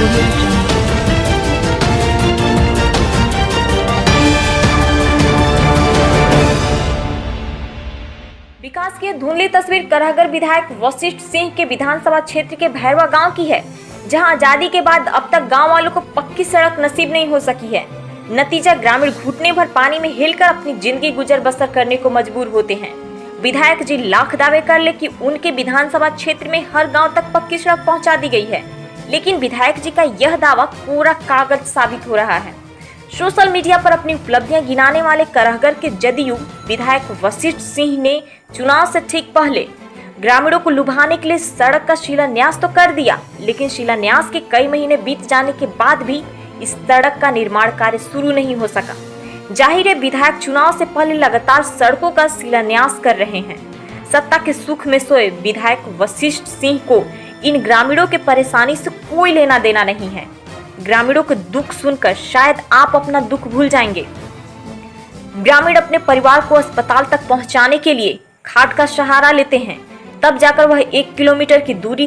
Audio Jungle। विकास की धुंधली तस्वीर करहगर विधायक वशिष्ठ सिंह के विधानसभा क्षेत्र के भैरवा गांव की है, जहां आजादी के बाद अब तक गांव वालों को पक्की सड़क नसीब नहीं हो सकी है। नतीजा ग्रामीण घुटने भर पानी में हिलकर अपनी जिंदगी गुजर बसर करने को मजबूर होते हैं। विधायक जी लाख दावे कर ले कि उनके विधानसभा क्षेत्र में हर गाँव तक पक्की सड़क पहुँचा दी गई है, लेकिन विधायक जी का यह दावा कोरा कागज साबित हो रहा है। सोशल मीडिया पर अपनी उपलब्धियां गिनाने वाले करहगर के जदयू विधायक वशिष्ठ सिंह ने चुनाव से ठीक पहले ग्रामीणों को लुभाने के लिए सड़क का शिलान्यास तो कर दिया, लेकिन शिलान्यास के कई महीने बीत जाने के बाद भी इस सड़क का निर्माण कार्य शुरू नहीं हो सका। जाहिर है विधायक चुनाव से पहले लगातार सड़कों का शिलान्यास कर रहे हैं। सत्ता के सुख में सोए विधायक वशिष्ठ सिंह को इन ग्रामीणों के परेशानी से कोई लेना देना नहीं है। ग्रामीणों के दुख सुनकर शायद आप अपना दुख भूल जाएंगे। ग्रामीण अपने परिवार को अस्पताल तक पहुंचाने के लिए खाट का सहारा लेते हैं, तब जाकर वह 1 किलोमीटर की दूरी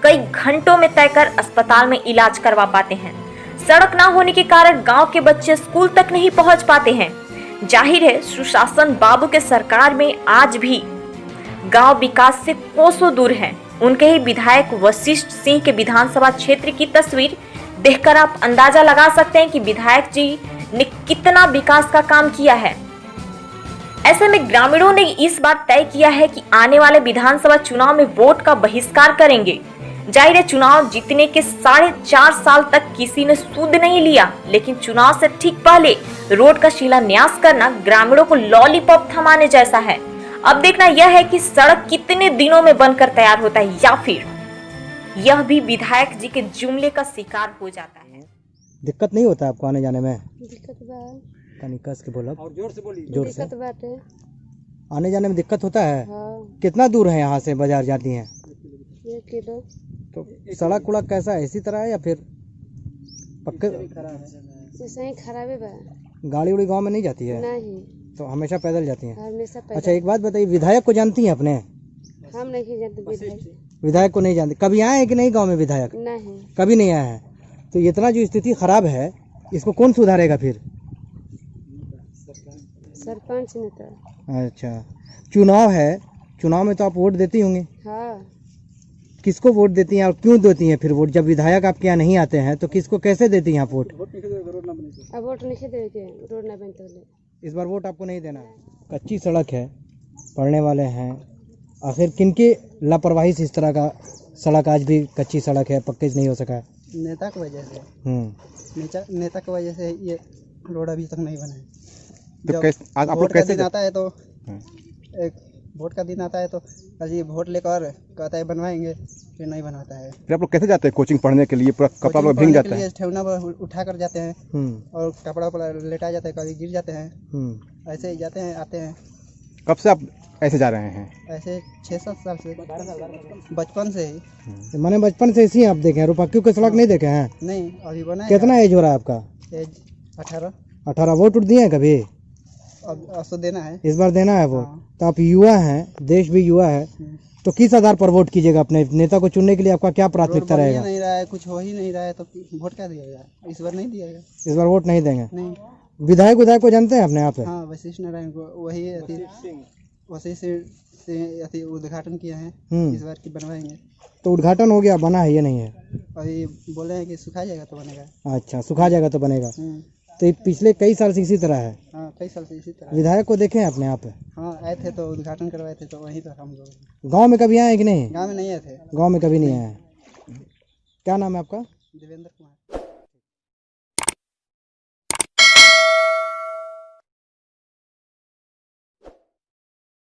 कई घंटों में तय कर अस्पताल में इलाज करवा पाते हैं। सड़क ना होने के कारण गांव के बच्चे स्कूल तक नहीं पहुंच पाते हैं। जाहिर है सुशासन बाबू के सरकार में आज भी गांव विकास से कोसों दूर है। उनके ही विधायक वशिष्ठ सिंह के विधानसभा क्षेत्र की तस्वीर देखकर आप अंदाजा लगा सकते हैं कि विधायक जी ने कितना विकास का काम किया है। ऐसे में ग्रामीणों ने इस बार तय किया है कि आने वाले विधानसभा चुनाव में वोट का बहिष्कार करेंगे। जाहिर है चुनाव जीतने के 4.5 साल तक किसी ने सूद नहीं लिया, लेकिन चुनाव से ठीक पहले रोड का शिलान्यास करना ग्रामीणों को लॉलीपॉप थमाने जैसा है। अब देखना यह है कि सड़क कितने दिनों में बनकर तैयार होता है या फिर यह भी विधायक जी के जुमले का शिकार हो जाता है। दिक्कत नहीं होता आपको आने जाने में? दिक्कत बा। तनी कस के बोलो और जोर से बोलिए। जोर से। दिक्कत बाटे। आने जाने में दिक्कत होता है? हाँ। कितना दूर है यहाँ से बाजार जाती हैं? 1 किलो। तो सड़क उड़क कैसा है, इसी तरह है या फिर पक्के? ऐसे ही खराब है बा। गाड़ी उड़ी गाँव में नहीं जाती है? नहीं। तो हमेशा पैदल जाती हैं? हमेशा पैदल। अच्छा एक बात बताइए, विधायक को जानती हैं अपने? हम नहीं जानते विधायक। विधायक को नहीं जानते। कभी आए हैं कि नहीं गाँव में विधायक? नहीं। कभी नहीं आया है। तो इतना जो स्थिति खराब है इसको कौन सुधारेगा फिर? सरपंच नेता। अच्छा चुनाव है, चुनाव में तो आप वोट देती होंगी? हाँ। किसको वोट देती हैं और क्यों देती हैं फिर वोट? जब विधायक आपके यहाँ नहीं आते हैं तो किसको कैसे देती हैं आप वोट? अब वोट नहीं दे के रोड ना बनते। इस बार वोट आपको नहीं देना है। कच्ची सड़क है, पढ़ने वाले हैं, आखिर किनकी लापरवाही से इस तरह का सड़क आज भी कच्ची सड़क है, पक्के नहीं हो सका है? नेता की वजह से। नेता की वजह से ये रोड अभी तक नहीं बना है। तो वोट का दिन आता है तो एक वोट का दिन आता है तो अजी वोट लेकर कहता है बनवाएंगे, फिर नहीं बनाता है। फिर आप लोग कैसे जाते हैं कोचिंग पढ़ने के लिए? पूरा कपड़ा लोग भीग जाता है। ठेवना पर उठा कर जाते हैं और कपड़ा पर लेटा जाते हैं, कभी गिर जाते हैं। ऐसे ही जाते हैं आते हैं। कब से आप ऐसे जा रहे हैं? ऐसे 6-7 साल से, बचपन से ही। मैंने बचपन से इसी आप देखे हैं, रुपक्की की सड़क नहीं देखे हैं? नहीं अभी बना है। कितना एज हो रहा है आपका? एज 18। 18। वोट उठ दिए हैं कभी? अब तो देना है, इस बार देना है वोट। हाँ। तो आप युवा हैं, देश भी युवा है, तो किस आधार पर वोट कीजिएगा? अपने नेता को चुनने के लिए आपका क्या प्राथमिकता रहेगा? नहीं रहा है, कुछ हो ही नहीं रहा है तो वोट क्या दिया जाए? इस बार नहीं दिया जाए। इस बार वोट नहीं देंगे? नहीं। विधायक को जानते हैं अपने आप? हाँ वशिष्ठ नारायण को, वही वशिष्ठ से उद्घाटन किया है। इस बार की बनवाएंगे। तो उद्घाटन हो गया, बना है ये नहीं है? अभी बोले हैं कि सुखा जाएगा तो बनेगा। अच्छा सुखा जाएगा तो बनेगा। तो ये पिछले कई साल से इसी तरह है? हाँ कई साल से इसी तरह। विधायक को देखे हैं अपने आप? हाँ आए थे तो उद्घाटन करवाए थे, तो वहीं पर हम लोग। गांव में कभी आए कि नहीं? गाँव में नहीं आए थे। गांव में कभी नहीं आए। क्या नाम है आपका? देवेंद्र कुमार।